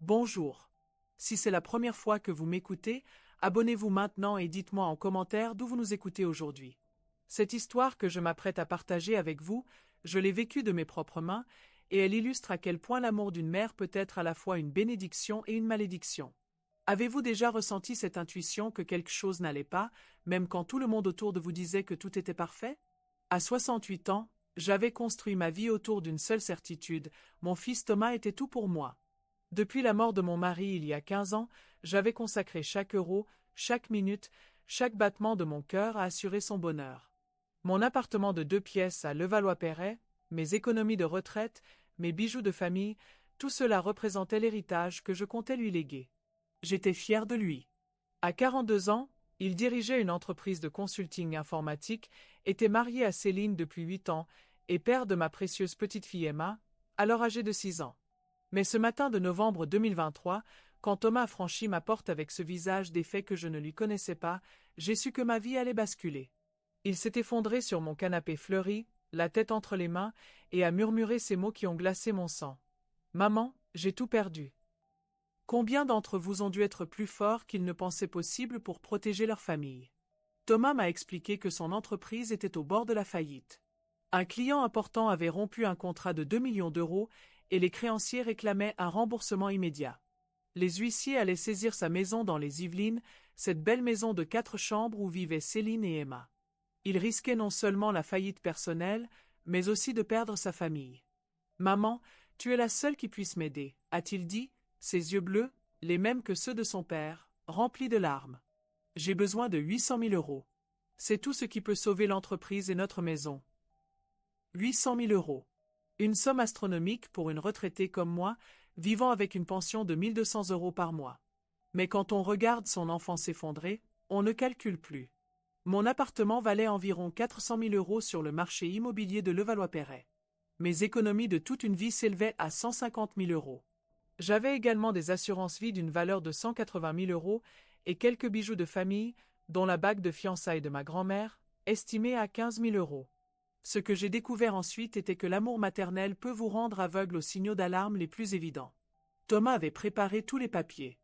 Bonjour. Si c'est la première fois que vous m'écoutez, abonnez-vous maintenant et dites-moi en commentaire d'où vous nous écoutez aujourd'hui. Cette histoire que je m'apprête à partager avec vous, je l'ai vécue de mes propres mains, et elle illustre à quel point l'amour d'une mère peut être à la fois une bénédiction et une malédiction. Avez-vous déjà ressenti cette intuition que quelque chose n'allait pas, même quand tout le monde autour de vous disait que tout était parfait? À 68 ans, j'avais construit ma vie autour d'une seule certitude, mon fils Thomas était tout pour moi. Depuis la mort de mon mari il y a 15 ans, j'avais consacré chaque euro, chaque minute, chaque battement de mon cœur à assurer son bonheur. Mon appartement de 2 pièces à Levallois-Perret, mes économies de retraite, mes bijoux de famille, tout cela représentait l'héritage que je comptais lui léguer. J'étais fier de lui. À 42 ans, il dirigeait une entreprise de consulting informatique, était marié à Céline depuis 8 ans et père de ma précieuse petite fille Emma, alors âgée de 6 ans. Mais ce matin de novembre 2023, quand Thomas a franchi ma porte avec ce visage défait que je ne lui connaissais pas, j'ai su que ma vie allait basculer. Il s'est effondré sur mon canapé fleuri, la tête entre les mains, et a murmuré ces mots qui ont glacé mon sang. « Maman, j'ai tout perdu. » Combien d'entre vous ont dû être plus forts qu'ils ne pensaient possible pour protéger leur famille? Thomas m'a expliqué que son entreprise était au bord de la faillite. Un client important avait rompu un contrat de 2 millions d'euros et les créanciers réclamaient un remboursement immédiat. Les huissiers allaient saisir sa maison dans les Yvelines, cette belle maison de 4 chambres où vivaient Céline et Emma. Il risquait non seulement la faillite personnelle, mais aussi de perdre sa famille. « Maman, tu es la seule qui puisse m'aider, » a-t-il dit, ses yeux bleus, les mêmes que ceux de son père, remplis de larmes. « J'ai besoin de 800 000 euros. C'est tout ce qui peut sauver l'entreprise et notre maison. » 800 000 euros. Une somme astronomique pour une retraitée comme moi, vivant avec une pension de 1 200 euros par mois. Mais quand on regarde son enfant s'effondrer, on ne calcule plus. Mon appartement valait environ 400 000 euros sur le marché immobilier de Levallois-Perret. Mes économies de toute une vie s'élevaient à 150 000 euros. J'avais également des assurances vie d'une valeur de 180 000 euros et quelques bijoux de famille, dont la bague de fiançailles de ma grand-mère, estimée à 15 000 euros. Ce que j'ai découvert ensuite était que l'amour maternel peut vous rendre aveugle aux signaux d'alarme les plus évidents. Thomas avait préparé tous les papiers.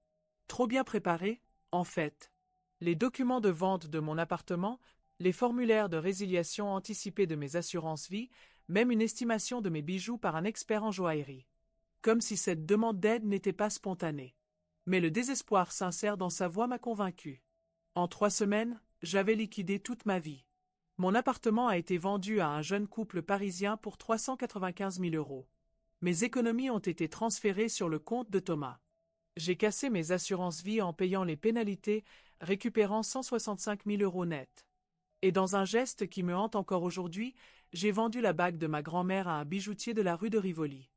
Trop bien préparés, en fait. Les documents de vente de mon appartement, les formulaires de résiliation anticipée de mes assurances vie, même une estimation de mes bijoux par un expert en joaillerie. Comme si cette demande d'aide n'était pas spontanée. Mais le désespoir sincère dans sa voix m'a convaincu. En 3 semaines, j'avais liquidé toute ma vie. Mon appartement a été vendu à un jeune couple parisien pour 395 000 euros. Mes économies ont été transférées sur le compte de Thomas. J'ai cassé mes assurances vie en payant les pénalités, récupérant 165 000 euros net. Et dans un geste qui me hante encore aujourd'hui, j'ai vendu la bague de ma grand-mère à un bijoutier de la rue de Rivoli.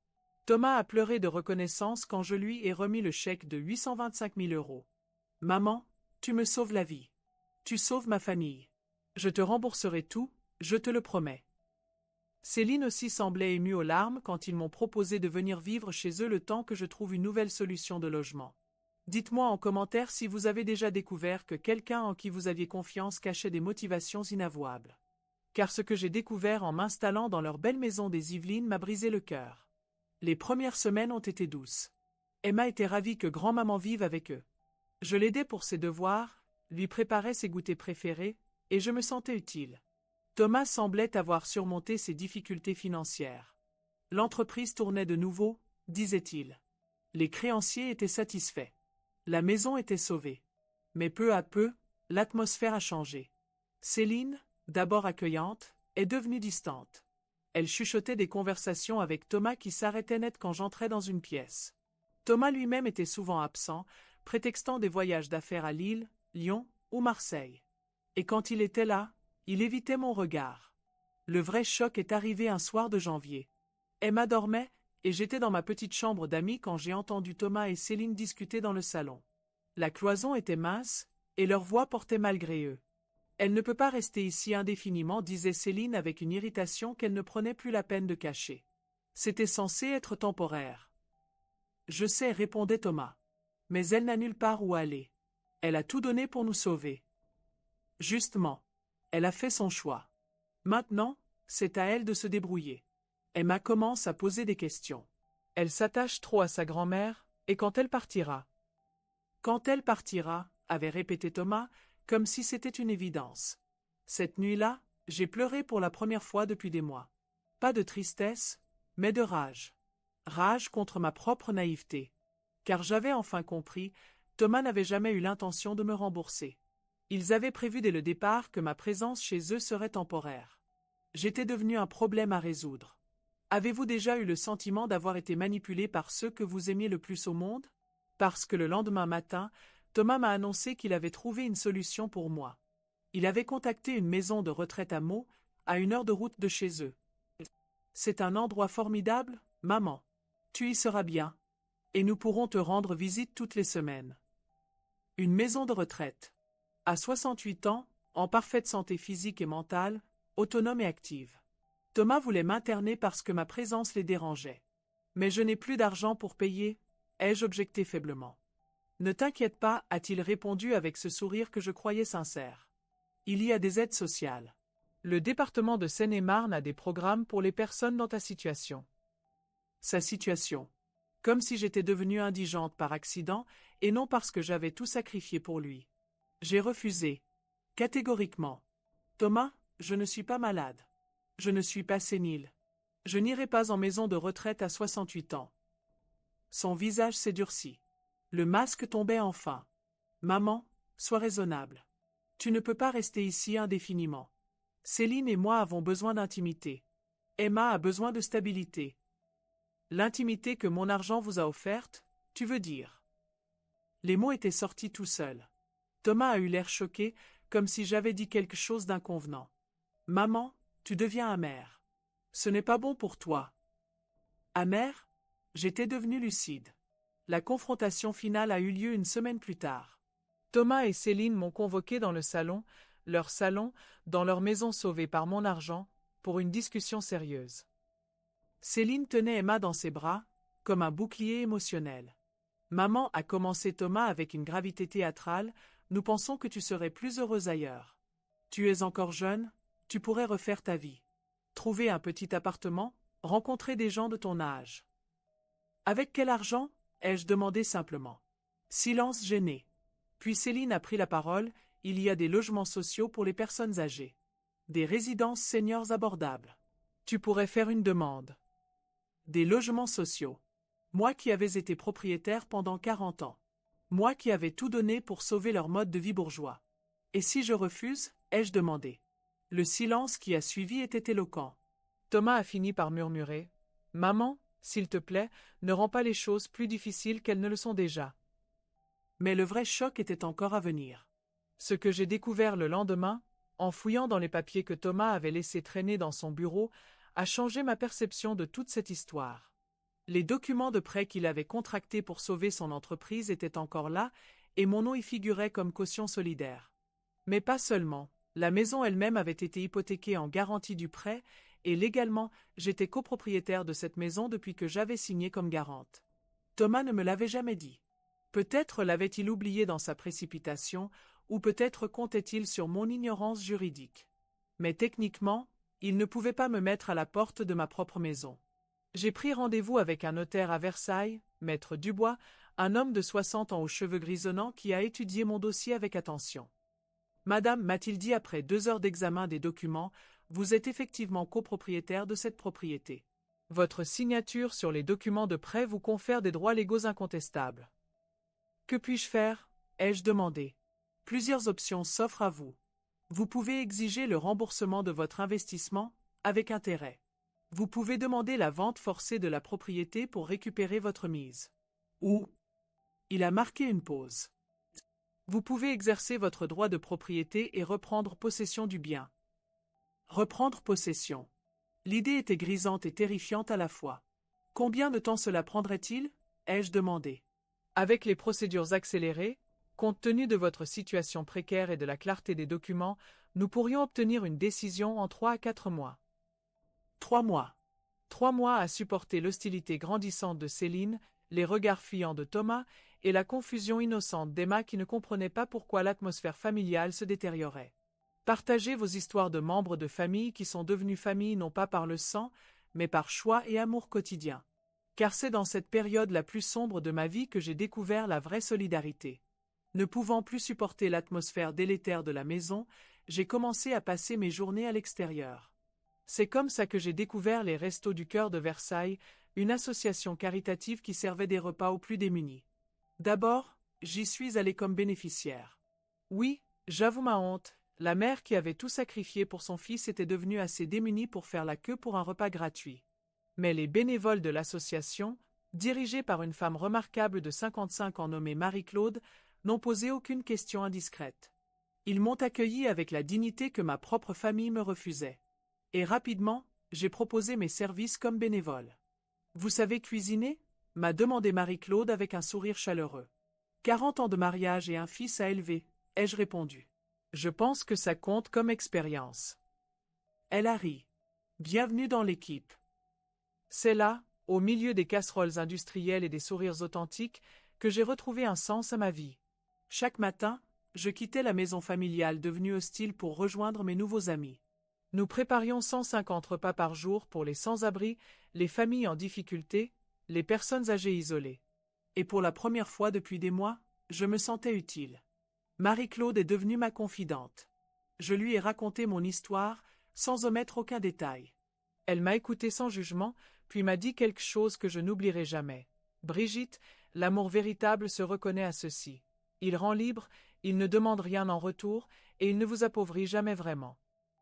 Thomas a pleuré de reconnaissance quand je lui ai remis le chèque de 825 000 euros. « Maman, tu me sauves la vie. Tu sauves ma famille. Je te rembourserai tout, je te le promets. » Céline aussi semblait émue aux larmes quand ils m'ont proposé de venir vivre chez eux le temps que je trouve une nouvelle solution de logement. Dites-moi en commentaire si vous avez déjà découvert que quelqu'un en qui vous aviez confiance cachait des motivations inavouables. Car ce que j'ai découvert en m'installant dans leur belle maison des Yvelines m'a brisé le cœur. Les premières semaines ont été douces. Emma était ravie que grand-maman vive avec eux. Je l'aidais pour ses devoirs, lui préparais ses goûters préférés, et je me sentais utile. Thomas semblait avoir surmonté ses difficultés financières. L'entreprise tournait de nouveau, disait-il. Les créanciers étaient satisfaits. La maison était sauvée. Mais peu à peu, l'atmosphère a changé. Céline, d'abord accueillante, est devenue distante. Elle chuchotait des conversations avec Thomas qui s'arrêtait net quand j'entrais dans une pièce. Thomas lui-même était souvent absent, prétextant des voyages d'affaires à Lille, Lyon ou Marseille. Et quand il était là, il évitait mon regard. Le vrai choc est arrivé un soir de janvier. Emma dormait, et j'étais dans ma petite chambre d'amis quand j'ai entendu Thomas et Céline discuter dans le salon. La cloison était mince, et leur voix portait malgré eux. « Elle ne peut pas rester ici indéfiniment, » disait Céline avec une irritation qu'elle ne prenait plus la peine de cacher. C'était censé être temporaire. « Je sais, » répondait Thomas. « Mais elle n'a nulle part où aller. Elle a tout donné pour nous sauver. » Justement. Elle a fait son choix. Maintenant, c'est à elle de se débrouiller. Emma commence à poser des questions. Elle s'attache trop à sa grand-mère, Et quand elle partira? Quand elle partira, avait répété Thomas, comme si c'était une évidence. Cette nuit-là, j'ai pleuré pour la première fois depuis des mois. Pas de tristesse, mais de rage. Rage contre ma propre naïveté. Car j'avais enfin compris, Thomas n'avait jamais eu l'intention de me rembourser. Ils avaient prévu dès le départ que ma présence chez eux serait temporaire. J'étais devenu un problème à résoudre. Avez-vous déjà eu le sentiment d'avoir été manipulé par ceux que vous aimiez le plus au monde? Parce que le lendemain matin, Thomas m'a annoncé qu'il avait trouvé une solution pour moi. Il avait contacté une maison de retraite à Meaux, à 1 heure de route de chez eux. C'est un endroit formidable, maman. Tu y seras bien. Et nous pourrons te rendre visite toutes les semaines. Une maison de retraite. À 68 ans, en parfaite santé physique et mentale, autonome et active. Thomas voulait m'interner parce que ma présence les dérangeait. Mais je n'ai plus d'argent pour payer, ai-je objecté faiblement. Ne t'inquiète pas, a-t-il répondu avec ce sourire que je croyais sincère. Il y a des aides sociales. Le département de Seine-et-Marne a des programmes pour les personnes dans ta situation. Sa situation. Comme si j'étais devenue indigente par accident et non parce que j'avais tout sacrifié pour lui. J'ai refusé. Catégoriquement. Thomas, je ne suis pas malade. Je ne suis pas sénile. Je n'irai pas en maison de retraite à 68 ans. Son visage s'est durci. Le masque tombait enfin. Maman, sois raisonnable. Tu ne peux pas rester ici indéfiniment. Céline et moi avons besoin d'intimité. Emma a besoin de stabilité. L'intimité que mon argent vous a offerte, tu veux dire. Les mots étaient sortis tout seuls. Thomas a eu l'air choqué, comme si j'avais dit quelque chose d'inconvenant. Maman, tu deviens amère. Ce n'est pas bon pour toi. Amère? J'étais devenue lucide. La confrontation finale a eu lieu 1 semaine plus tard. Thomas et Céline m'ont convoqué dans le salon, leur salon, dans leur maison sauvée par mon argent, pour une discussion sérieuse. Céline tenait Emma dans ses bras, comme un bouclier émotionnel. Maman, a commencé Thomas avec une gravité théâtrale, nous pensons que tu serais plus heureuse ailleurs. Tu es encore jeune, tu pourrais refaire ta vie. Trouver un petit appartement, rencontrer des gens de ton âge. Avec quel argent? Ai-je demandé simplement. Silence gêné. Puis Céline a pris la parole, il y a des logements sociaux pour les personnes âgées. Des résidences seniors abordables. Tu pourrais faire une demande. Des logements sociaux. Moi qui avais été propriétaire pendant 40 ans. Moi qui avais tout donné pour sauver leur mode de vie bourgeois. Et si je refuse, ai-je demandé. Le silence qui a suivi était éloquent. Thomas a fini par murmurer. Maman, s'il te plaît, ne rends pas les choses plus difficiles qu'elles ne le sont déjà. Mais le vrai choc était encore à venir. Ce que j'ai découvert le lendemain, en fouillant dans les papiers que Thomas avait laissés traîner dans son bureau, a changé ma perception de toute cette histoire. Les documents de prêt qu'il avait contractés pour sauver son entreprise étaient encore là, et mon nom y figurait comme caution solidaire. Mais pas seulement, la maison elle-même avait été hypothéquée en garantie du prêt, et légalement, j'étais copropriétaire de cette maison depuis que j'avais signé comme garante. Thomas ne me l'avait jamais dit. Peut-être l'avait-il oublié dans sa précipitation, ou peut-être comptait-il sur mon ignorance juridique. Mais techniquement, il ne pouvait pas me mettre à la porte de ma propre maison. J'ai pris rendez-vous avec un notaire à Versailles, maître Dubois, un homme de 60 ans aux cheveux grisonnants qui a étudié mon dossier avec attention. Madame, m'a-t-il dit après 2 heures d'examen des documents, vous êtes effectivement copropriétaire de cette propriété. Votre signature sur les documents de prêt vous confère des droits légaux incontestables. Que puis-je faire? Ai-je demandé. Plusieurs options s'offrent à vous. Vous pouvez exiger le remboursement de votre investissement, avec intérêt. Vous pouvez demander la vente forcée de la propriété pour récupérer votre mise. Ou, il a marqué une pause. Vous pouvez exercer votre droit de propriété et reprendre possession du bien. Reprendre possession. L'idée était grisante et terrifiante à la fois. Combien de temps cela prendrait-il? Ai-je demandé. Avec les procédures accélérées, compte tenu de votre situation précaire et de la clarté des documents, nous pourrions obtenir une décision en 3 à 4 mois. 3 mois. 3 mois à supporter l'hostilité grandissante de Céline, les regards fuyants de Thomas et la confusion innocente d'Emma qui ne comprenait pas pourquoi l'atmosphère familiale se détériorait. Partagez vos histoires de membres de famille qui sont devenus famille non pas par le sang, mais par choix et amour quotidien. Car c'est dans cette période la plus sombre de ma vie que j'ai découvert la vraie solidarité. Ne pouvant plus supporter l'atmosphère délétère de la maison, j'ai commencé à passer mes journées à l'extérieur. C'est comme ça que j'ai découvert les Restos du Cœur de Versailles, une association caritative qui servait des repas aux plus démunis. D'abord, j'y suis allé comme bénéficiaire. Oui, j'avoue ma honte, la mère qui avait tout sacrifié pour son fils était devenue assez démunie pour faire la queue pour un repas gratuit. Mais les bénévoles de l'association, dirigés par une femme remarquable de 55 ans nommée Marie-Claude, n'ont posé aucune question indiscrète. Ils m'ont accueilli avec la dignité que ma propre famille me refusait. Et rapidement, j'ai proposé mes services comme bénévole. « Vous savez cuisiner ?» m'a demandé Marie-Claude avec un sourire chaleureux. 40 ans de mariage et un fils à élever, ai-je répondu. Je pense que ça compte comme expérience. Elle a ri. Bienvenue dans l'équipe. C'est là, au milieu des casseroles industrielles et des sourires authentiques, que j'ai retrouvé un sens à ma vie. Chaque matin, je quittais la maison familiale devenue hostile pour rejoindre mes nouveaux amis. Nous préparions 150 repas par jour pour les sans-abri, les familles en difficulté, les personnes âgées isolées. Et pour la première fois depuis des mois, je me sentais utile. Marie-Claude est devenue ma confidente. Je lui ai raconté mon histoire, sans omettre aucun détail. Elle m'a écouté sans jugement, puis m'a dit quelque chose que je n'oublierai jamais. Brigitte, l'amour véritable se reconnaît à ceci. Il rend libre, il ne demande rien en retour, et il ne vous appauvrit jamais vraiment.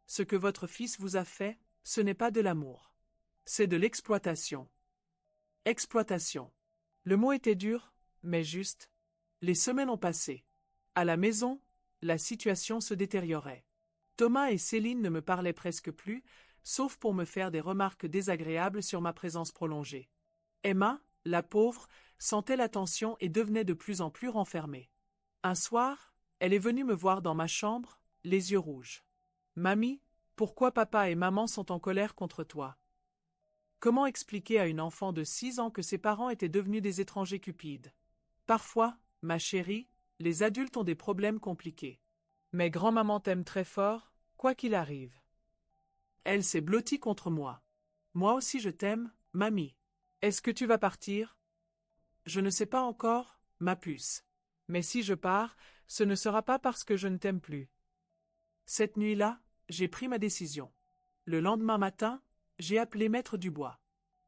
Ce que votre fils vous a fait, ce n'est pas de l'amour. C'est de l'exploitation. Exploitation. Le mot était dur, mais juste. Les semaines ont passé. À la maison, la situation se détériorait. Thomas et Céline ne me parlaient presque plus, sauf pour me faire des remarques désagréables sur ma présence prolongée. Emma, la pauvre, sentait la tension et devenait de plus en plus renfermée. Un soir, elle est venue me voir dans ma chambre, les yeux rouges. « Mamie, pourquoi papa et maman sont en colère contre toi ? » Comment expliquer à une enfant de 6 ans que ses parents étaient devenus des étrangers cupides ? Parfois, ma chérie, les adultes ont des problèmes compliqués. Mais grand-maman t'aime très fort, quoi qu'il arrive. Elle s'est blottie contre moi. Moi aussi je t'aime, mamie. Est-ce que tu vas partir ? Je ne sais pas encore, ma puce. Mais si je pars, ce ne sera pas parce que je ne t'aime plus. Cette nuit-là, j'ai pris ma décision. Le lendemain matin, j'ai appelé Maître Dubois.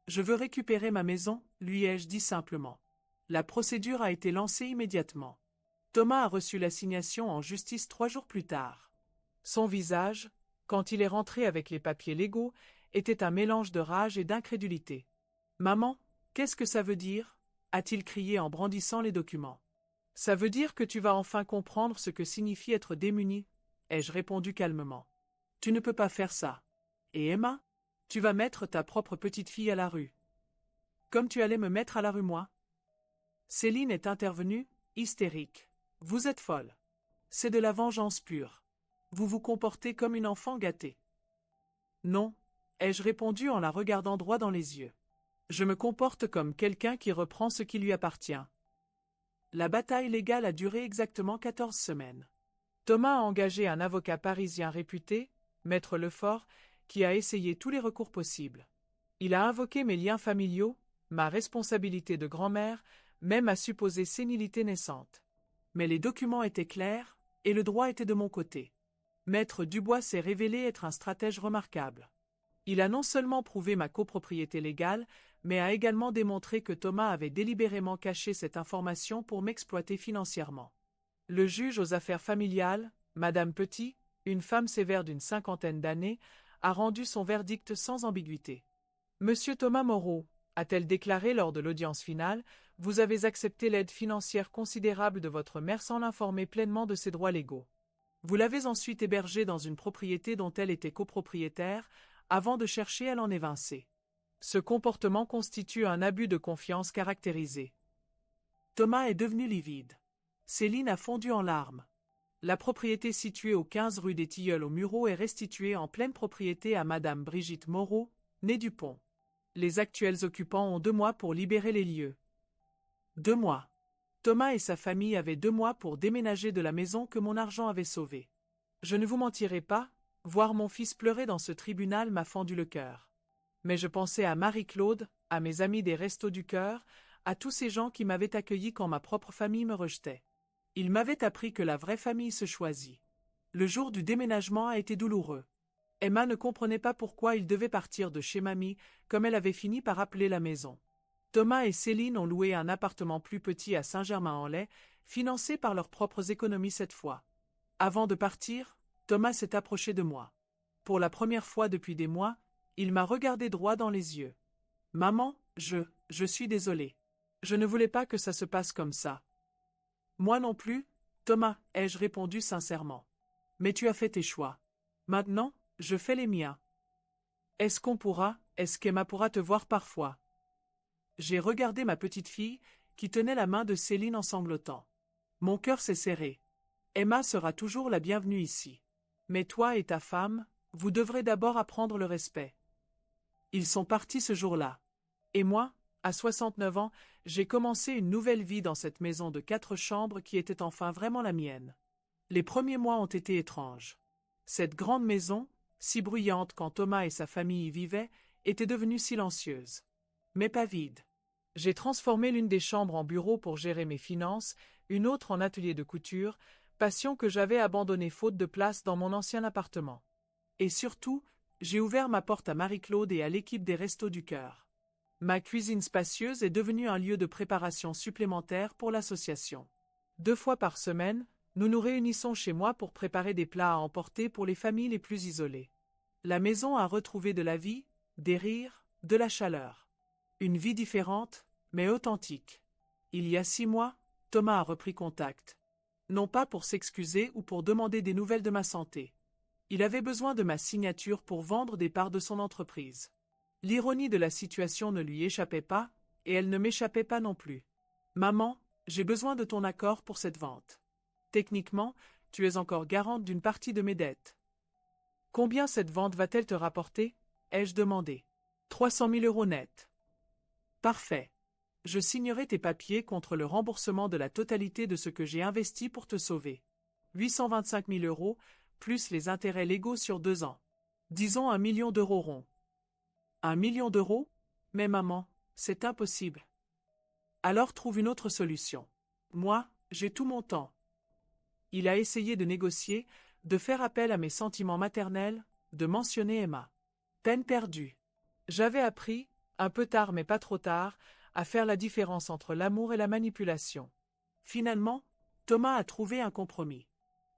Je veux récupérer ma maison, lui ai-je dit simplement. La procédure a été lancée immédiatement. Thomas a reçu l'assignation en justice 3 jours plus tard. Son visage, quand il est rentré avec les papiers légaux, était un mélange de rage et d'incrédulité. « Maman, qu'est-ce que ça veut dire ?» a-t-il crié en brandissant les documents. « Ça veut dire que tu vas enfin comprendre ce que signifie être démuni, » ai-je répondu calmement. « Tu ne peux pas faire ça. Et Emma, tu vas mettre ta propre petite fille à la rue. Comme tu allais me mettre à la rue moi. » Céline est intervenue, hystérique. « Vous êtes folle. C'est de la vengeance pure. Vous vous comportez comme une enfant gâtée. » « Non, » ai-je répondu en la regardant droit dans les yeux. « Je me comporte comme quelqu'un qui reprend ce qui lui appartient. » La bataille légale a duré exactement 14 semaines. Thomas a engagé un avocat parisien réputé, Maître Lefort, qui a essayé tous les recours possibles. Il a invoqué mes liens familiaux, ma responsabilité de grand-mère, même ma supposée sénilité naissante. Mais les documents étaient clairs, et le droit était de mon côté. Maître Dubois s'est révélé être un stratège remarquable. Il a non seulement prouvé ma copropriété légale, mais a également démontré que Thomas avait délibérément caché cette information pour m'exploiter financièrement. Le juge aux affaires familiales, Madame Petit, une femme sévère d'une 50aine d'années, a rendu son verdict sans ambiguïté. « Monsieur Thomas Moreau, » a-t-elle déclaré lors de l'audience finale, « vous avez accepté l'aide financière considérable de votre mère sans l'informer pleinement de ses droits légaux. Vous l'avez ensuite hébergée dans une propriété dont elle était copropriétaire, avant de chercher à l'en évincer. Ce comportement constitue un abus de confiance caractérisé. » Thomas est devenu livide. Céline a fondu en larmes. La propriété située au 15 rue des Tilleuls aux Mureaux est restituée en pleine propriété à Madame Brigitte Moreau, née Dupont. Les actuels occupants ont 2 mois pour libérer les lieux. 2 mois. Thomas et sa famille avaient 2 mois pour déménager de la maison que mon argent avait sauvée. Je ne vous mentirai pas, voir mon fils pleurer dans ce tribunal m'a fendu le cœur. Mais je pensais à Marie-Claude, à mes amis des Restos du Cœur, à tous ces gens qui m'avaient accueilli quand ma propre famille me rejetait. Ils m'avaient appris que la vraie famille se choisit. Le jour du déménagement a été douloureux. Emma ne comprenait pas pourquoi il devait partir de chez mamie, comme elle avait fini par appeler la maison. Thomas et Céline ont loué un appartement plus petit à Saint-Germain-en-Laye, financé par leurs propres économies cette fois. Avant de partir, Thomas s'est approché de moi. Pour la première fois depuis des mois, il m'a regardé droit dans les yeux. « Maman, je suis désolé. Je ne voulais pas que ça se passe comme ça. » « Moi non plus, Thomas, ai-je répondu sincèrement. Mais tu as fait tes choix. Maintenant, je fais les miens. Est-ce qu'Emma pourra te voir parfois? J'ai regardé ma petite fille, qui tenait la main de Céline en sanglotant. Mon cœur s'est serré. Emma sera toujours la bienvenue ici. Mais toi et ta femme, vous devrez d'abord apprendre le respect. Ils sont partis ce jour-là. Et moi, à 69 ans, j'ai commencé une nouvelle vie dans cette maison de 4 chambres qui était enfin vraiment la mienne. Les premiers mois ont été étranges. Cette grande maison, si bruyante quand Thomas et sa famille y vivaient, était devenue silencieuse. Mais pas vide. J'ai transformé l'une des chambres en bureau pour gérer mes finances, une autre en atelier de couture, passion que j'avais abandonnée faute de place dans mon ancien appartement. Et surtout, j'ai ouvert ma porte à Marie-Claude et à l'équipe des Restos du Cœur. Ma cuisine spacieuse est devenue un lieu de préparation supplémentaire pour l'association. 2 fois par semaine, nous nous réunissons chez moi pour préparer des plats à emporter pour les familles les plus isolées. La maison a retrouvé de la vie, des rires, de la chaleur. Une vie différente, mais authentique. Il y a 6 mois, Thomas a repris contact. Non pas pour s'excuser ou pour demander des nouvelles de ma santé. Il avait besoin de ma signature pour vendre des parts de son entreprise. L'ironie de la situation ne lui échappait pas, et elle ne m'échappait pas non plus. « Maman, j'ai besoin de ton accord pour cette vente. Techniquement, tu es encore garante d'une partie de mes dettes. »« Combien cette vente va-t-elle te rapporter ?» ai-je demandé. « 300 000 € net. »« Parfait. Je signerai tes papiers contre le remboursement de la totalité de ce que j'ai investi pour te sauver. 825 000 €, plus les intérêts légaux sur 2 ans. Disons 1 million d'euros rond. » 1 million d'euros? Mais maman, c'est impossible. Alors trouve une autre solution. Moi, j'ai tout mon temps. Il a essayé de négocier, de faire appel à mes sentiments maternels, de mentionner Emma. Peine perdue. J'avais appris, un peu tard mais pas trop tard, à faire la différence entre l'amour et la manipulation. Finalement, Thomas a trouvé un compromis.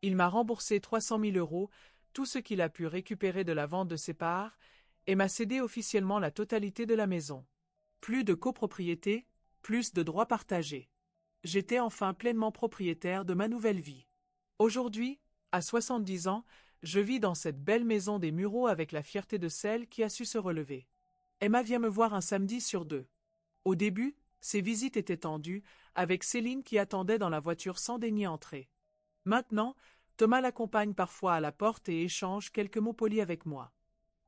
Il m'a remboursé 300 000 €, tout ce qu'il a pu récupérer de la vente de ses parts, et m'a cédé officiellement la totalité de la maison. Plus de copropriété, plus de droits partagés. J'étais enfin pleinement propriétaire de ma nouvelle vie. Aujourd'hui, à 70 ans, je vis dans cette belle maison des Mureaux avec la fierté de celle qui a su se relever. Emma vient me voir un samedi sur 2. Au début, ses visites étaient tendues, avec Céline qui attendait dans la voiture sans daigner entrer. Maintenant, Thomas l'accompagne parfois à la porte et échange quelques mots polis avec moi.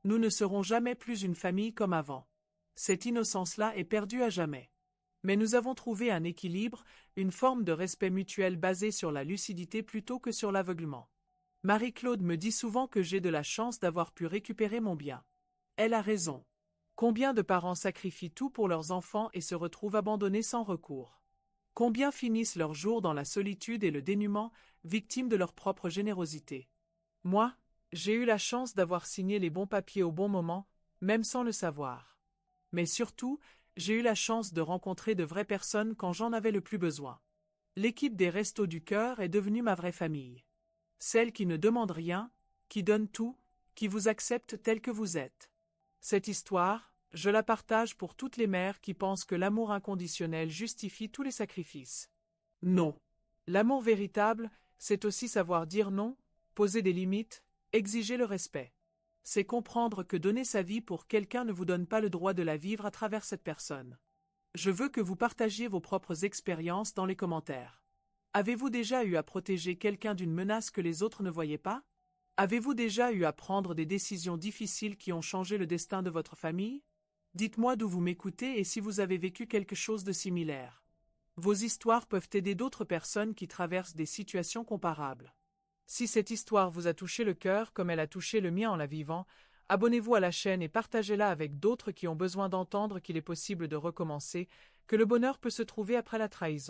Nous ne serons jamais plus une famille comme avant. Cette innocence-là est perdue à jamais. Mais nous avons trouvé un équilibre, une forme de respect mutuel basé sur la lucidité plutôt que sur l'aveuglement. Marie-Claude me dit souvent que j'ai de la chance d'avoir pu récupérer mon bien. Elle a raison. Combien de parents sacrifient tout pour leurs enfants et se retrouvent abandonnés sans recours? Combien finissent leurs jours dans la solitude et le dénuement, victimes de leur propre générosité? Moi, j'ai eu la chance d'avoir signé les bons papiers au bon moment, même sans le savoir. Mais surtout, j'ai eu la chance de rencontrer de vraies personnes quand j'en avais le plus besoin. L'équipe des Restos du Cœur est devenue ma vraie famille. Celle qui ne demande rien, qui donne tout, qui vous accepte tel que vous êtes. Cette histoire, je la partage pour toutes les mères qui pensent que l'amour inconditionnel justifie tous les sacrifices. Non. L'amour véritable, c'est aussi savoir dire non, poser des limites, exiger le respect. C'est comprendre que donner sa vie pour quelqu'un ne vous donne pas le droit de la vivre à travers cette personne. Je veux que vous partagiez vos propres expériences dans les commentaires. Avez-vous déjà eu à protéger quelqu'un d'une menace que les autres ne voyaient pas? Avez-vous déjà eu à prendre des décisions difficiles qui ont changé le destin de votre famille? Dites-moi d'où vous m'écoutez et si vous avez vécu quelque chose de similaire. Vos histoires peuvent aider d'autres personnes qui traversent des situations comparables. Si cette histoire vous a touché le cœur comme elle a touché le mien en la vivant, abonnez-vous à la chaîne et partagez-la avec d'autres qui ont besoin d'entendre qu'il est possible de recommencer, que le bonheur peut se trouver après la trahison.